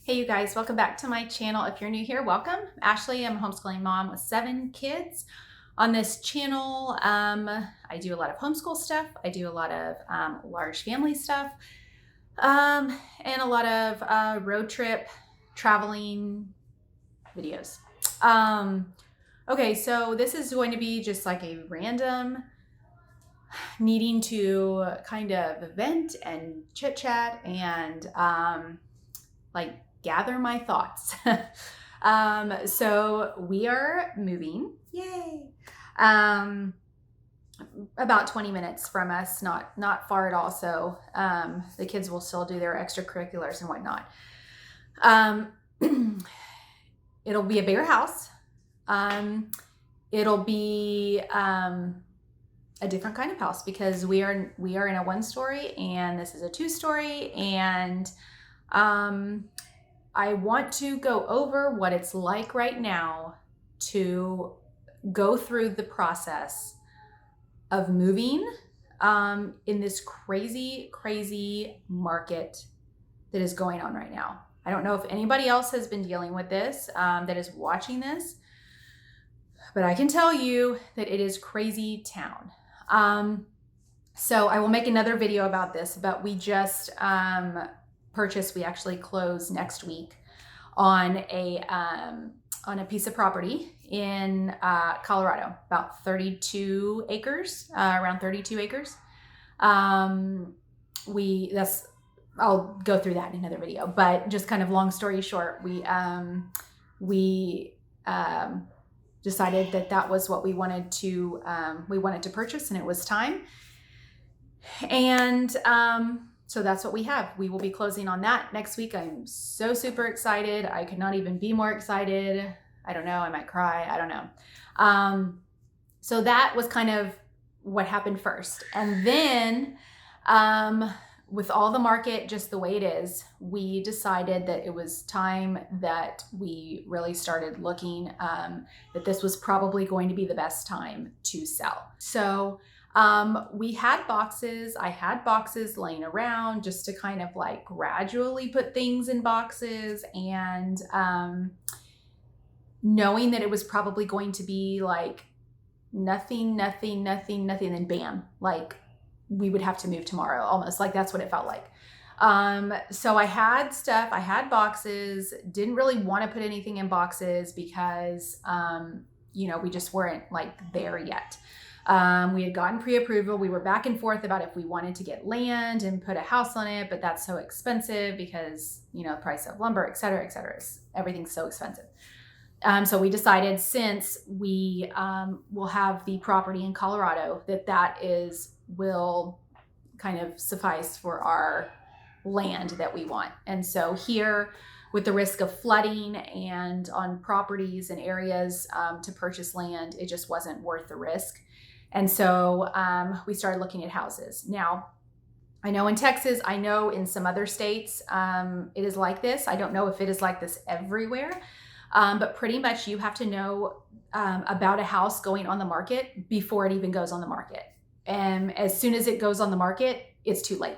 Hey you guys, welcome back to my channel. If you're new here, welcome. Ashley, I'm a homeschooling mom with 7 kids. On this channel, I do a lot of homeschool stuff. I do a lot of large family stuff, and a lot of road trip traveling videos. Okay, so this is going to be just like a random needing to kind of vent and chit chat and like gather my thoughts. So we are moving, yay. About 20 minutes from us, not far at all. So the kids will still do their extracurriculars and whatnot. It'll be a bigger house. It'll be a different kind of house because we are in a 1-story and this is a 2-story, and I want to go over what it's like right now to go through the process of moving in this crazy market that is going on right now. I don't know if anybody else has been dealing with this that is watching this, but I can tell you that it is crazy town. So I will make another video about this, but we just we actually close next week on a piece of property in Colorado, about 32 acres, around 32 acres. I'll go through that in another video, but just kind of long story short, we decided that was what we wanted to purchase, and it was time. And so that's what we have. We will be closing on that next week. I'm so super excited. I could not even be more excited. I don't know. I might cry. I don't know. So that was kind of what happened first. And then with all the market just the way it is, we decided that it was time that we really started looking, that this was probably going to be the best time to sell. So we had boxes. I had boxes laying around just to kind of like gradually put things in boxes, and knowing that it was probably going to be like nothing, then bam, like we would have to move tomorrow, almost like that's what it felt like. So I had stuff, I had boxes, didn't really want to put anything in boxes because, we just weren't like there yet. We had gotten pre-approval. We were back and forth about if we wanted to get land and put a house on it, but that's so expensive because, the price of lumber, et cetera, everything's so expensive. So we decided, since we will have the property in Colorado, that will kind of suffice for our land that we want. And so here, with the risk of flooding and on properties and areas to purchase land, it just wasn't worth the risk. And so we started looking at houses. Now, I know in Texas, I know in some other states, it is like this. I don't know if it is like this everywhere, but pretty much you have to know about a house going on the market before it even goes on the market. And as soon as it goes on the market, it's too late.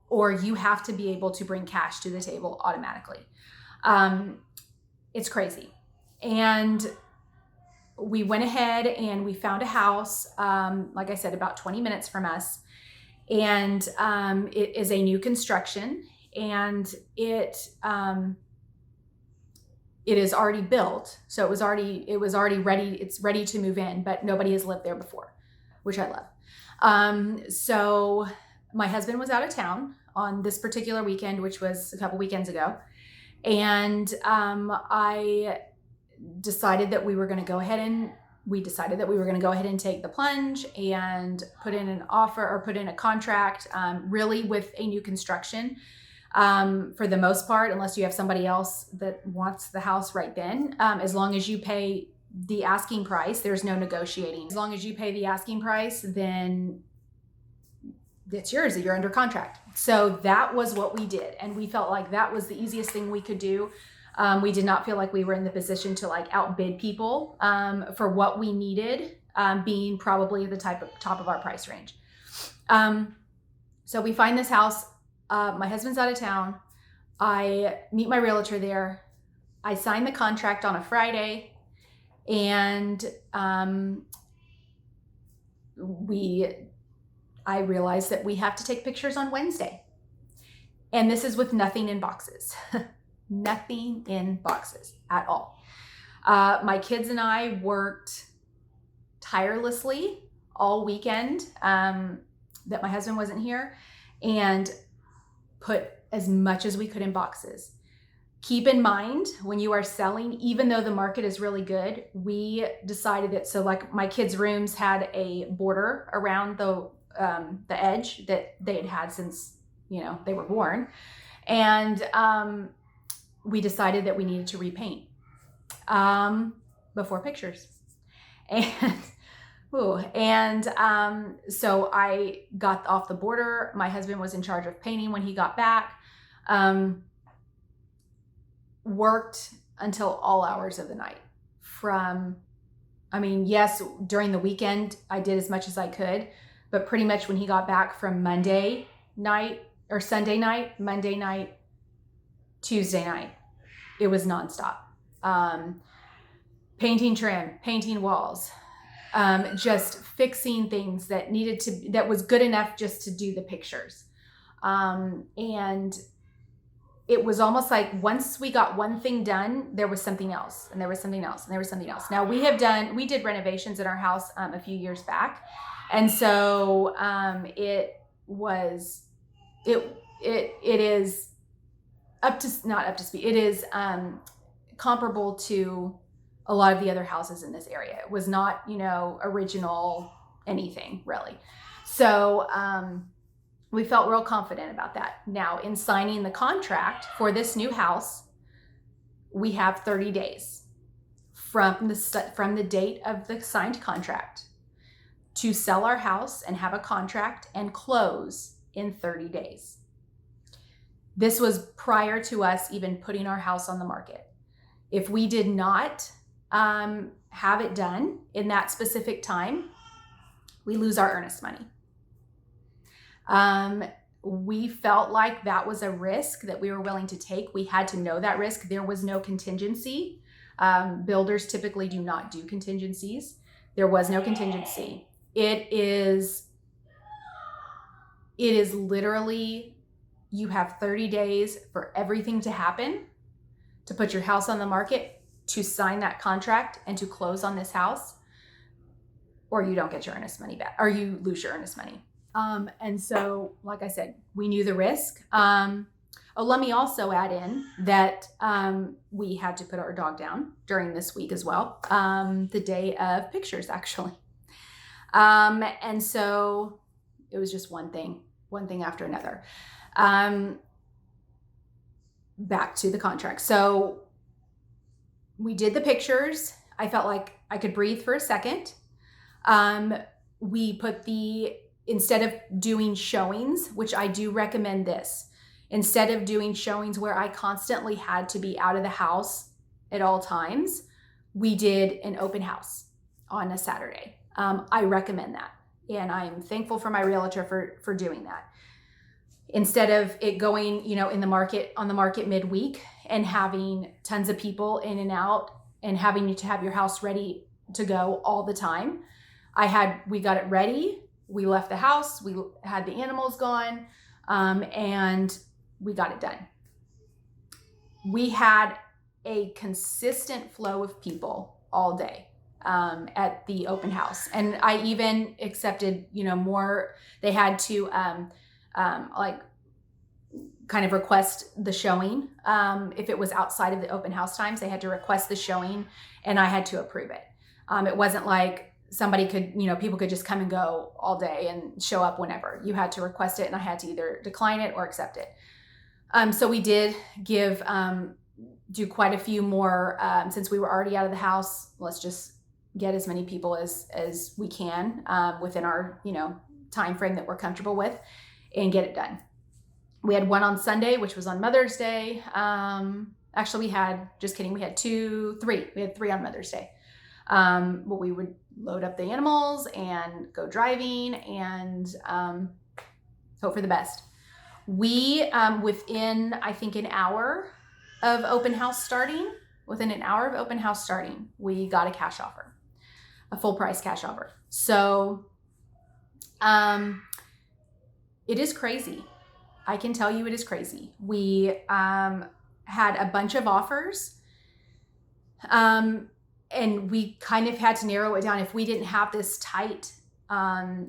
Or you have to be able to bring cash to the table automatically. It's crazy. And we went ahead and we found a house, like I said, about 20 minutes from us. And it is a new construction, and it is already built. So it was already ready. It's ready to move in, but nobody has lived there before, which I love. So my husband was out of town on this particular weekend, which was a couple weekends ago. And I decided that we were going to go ahead and take the plunge and put in an offer, or put in a contract, really with a new construction. For the most part, unless you have somebody else that wants the house right then, as long as you pay the asking price, there's no negotiating. As long as you pay the asking price, then it's yours, you're under contract. So that was what we did. And we felt like that was the easiest thing we could do. We did not feel like we were in the position to like outbid people for what we needed, being probably the top of our price range. So we find this house. My husband's out of town. I meet my realtor there. I sign the contract on a Friday, and I realize that we have to take pictures on Wednesday. And this is with nothing in boxes. Nothing in boxes at all. My kids and I worked tirelessly all weekend that my husband wasn't here, and put as much as we could in boxes. Keep in mind, when you are selling, even though the market is really good, we decided that, so like my kids' rooms had a border around the edge that they had had since, they were born. And we decided that we needed to repaint before pictures. And so I got off the border. My husband was in charge of painting when he got back. Worked until all hours of the night. Yes, during the weekend, I did as much as I could, but pretty much when he got back from Monday night or Sunday night, Monday night, Tuesday night, it was nonstop. Painting trim, painting walls, just fixing things that was good enough just to do the pictures. And it was almost like once we got one thing done, there was something else, and there was something else, and there was something else. Now we did renovations in our house a few years back. And so it is not up to speed. It is comparable to a lot of the other houses in this area. It was not, original anything really. So we felt real confident about that. Now, in signing the contract for this new house, we have 30 days from the date of the signed contract to sell our house and have a contract and close in 30 days. This was prior to us even putting our house on the market. If we did not have it done in that specific time, we lose our earnest money. We felt like that was a risk that we were willing to take. We had to know that risk. There was no contingency. Builders typically do not do contingencies. There was no contingency. It is literally, you have 30 days for everything to happen, to put your house on the market, to sign that contract, and to close on this house, or you don't get your earnest money back, or you lose your earnest money. And so, like I said, we knew the risk. Let me also add in that we had to put our dog down during this week as well, the day of pictures, actually. And so it was just one thing after another. Back to the contract. So we did the pictures. I felt like I could breathe for a second. We put instead of doing showings, which I do recommend this, instead of doing showings where I constantly had to be out of the house at all times, we did an open house on a Saturday. I recommend that. And I'm thankful for my realtor for doing that. Instead of it going, on the market midweek and having tons of people in and out and having you to have your house ready to go all the time, we got it ready. We left the house, we had the animals gone, and we got it done. We had a consistent flow of people all day at the open house. And I even accepted, more. They had to kind of request the showing. If it was outside of the open house times, they had to request the showing and I had to approve it. It wasn't like somebody could, people could just come and go all day and show up whenever. You had to request it and I had to either decline it or accept it. So we did do quite a few more, since we were already out of the house. Let's just get as many people as we can within our, time frame that we're comfortable with, and get it done. We had one on Sunday, which was on Mother's Day. Actually, we had three. We had 3 on Mother's Day. But we would load up the animals and go driving and hope for the best. We, within, I think, an hour of open house starting, we got a cash offer, a full price cash offer. So it is crazy. I can tell you it is crazy. We had a bunch of offers, and we kind of had to narrow it down. If we didn't have this tight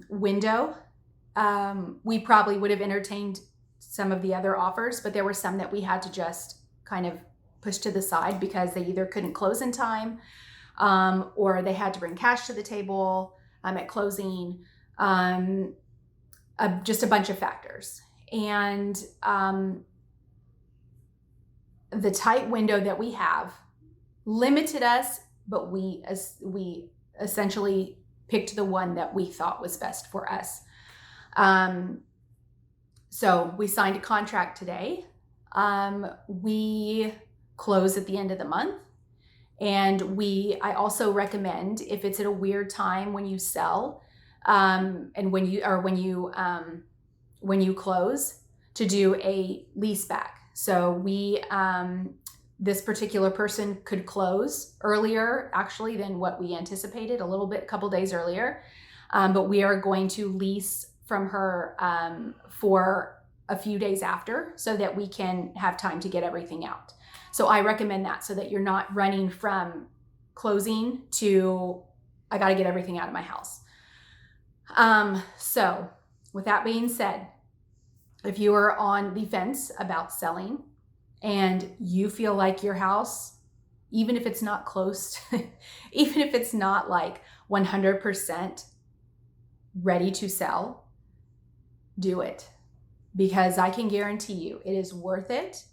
window, we probably would have entertained some of the other offers, but there were some that we had to just kind of push to the side because they either couldn't close in time, or they had to bring cash to the table at closing, just a bunch of factors. And the tight window that we have limited us, but we essentially picked the one that we thought was best for us. So we signed a contract today. We close at the end of the month. And I also recommend, if it's at a weird time when you sell, and when you close, to do a lease back. So this particular person could close earlier actually than what we anticipated, a couple days earlier. But we are going to lease from her for a few days after, so that we can have time to get everything out. So I recommend that, so that you're not running from closing to, I got to get everything out of my house. So with that being said, if you are on the fence about selling and you feel like your house, even if it's not close, even if it's not like 100% ready to sell, do it, because I can guarantee you it is worth it.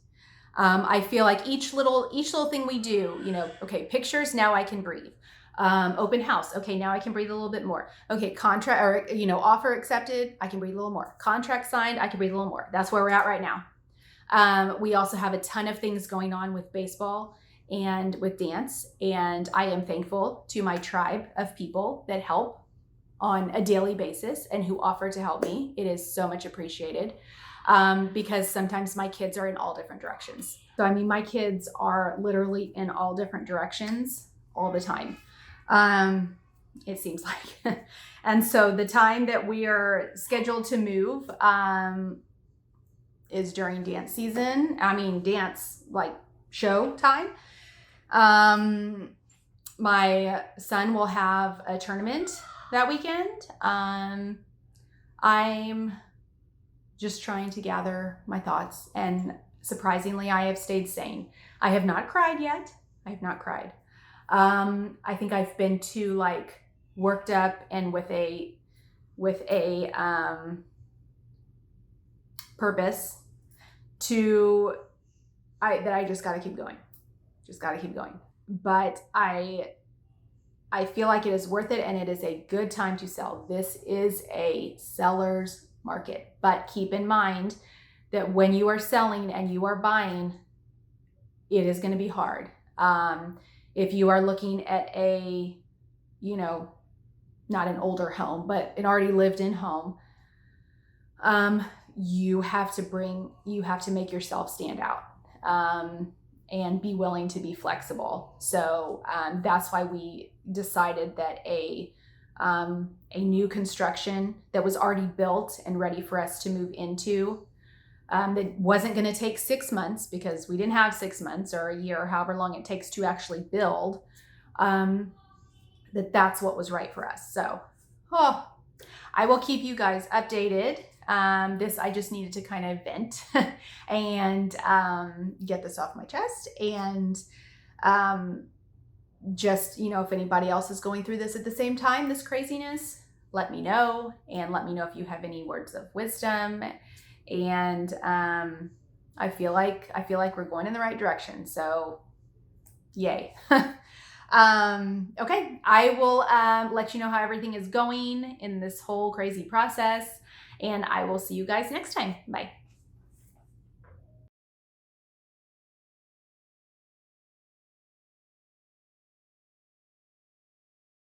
I feel like each little thing we do, okay, pictures, now I can breathe. Open house, okay, now I can breathe a little bit more. Okay, contract, or offer accepted, I can breathe a little more. Contract signed, I can breathe a little more. That's where we're at right now. We also have a ton of things going on with baseball and with dance, and I am thankful to my tribe of people that help on a daily basis and who offer to help me. It is so much appreciated, because sometimes my kids are in all different directions. So my kids are literally in all different directions all the time. It seems like. And so the time that we are scheduled to move is during dance season. Dance like show time. My son will have a tournament that weekend. I'm just trying to gather my thoughts, and surprisingly, I have stayed sane. I have not cried yet. I have not cried. I think I've been too worked up and with a purpose that I just got to keep going. But I feel like it is worth it, and it is a good time to sell. This is a seller's market, but keep in mind that when you are selling and you are buying, it is going to be hard. If you are looking at a, not an older home, but an already lived in home, you have to make yourself stand out, and be willing to be flexible. So that's why we decided that a new construction that was already built and ready for us to move into, that wasn't going to take 6 months, because we didn't have 6 months or a year or however long it takes to actually build, that's what was right for us. So I will keep you guys updated. I just needed to kind of vent and get this off my chest, and just, if anybody else is going through this at the same time, this craziness, let me know, and let me know if you have any words of wisdom. And I feel like we're going in the right direction. So yay. Okay, I will let you know how everything is going in this whole crazy process, and I will see you guys next time. Bye.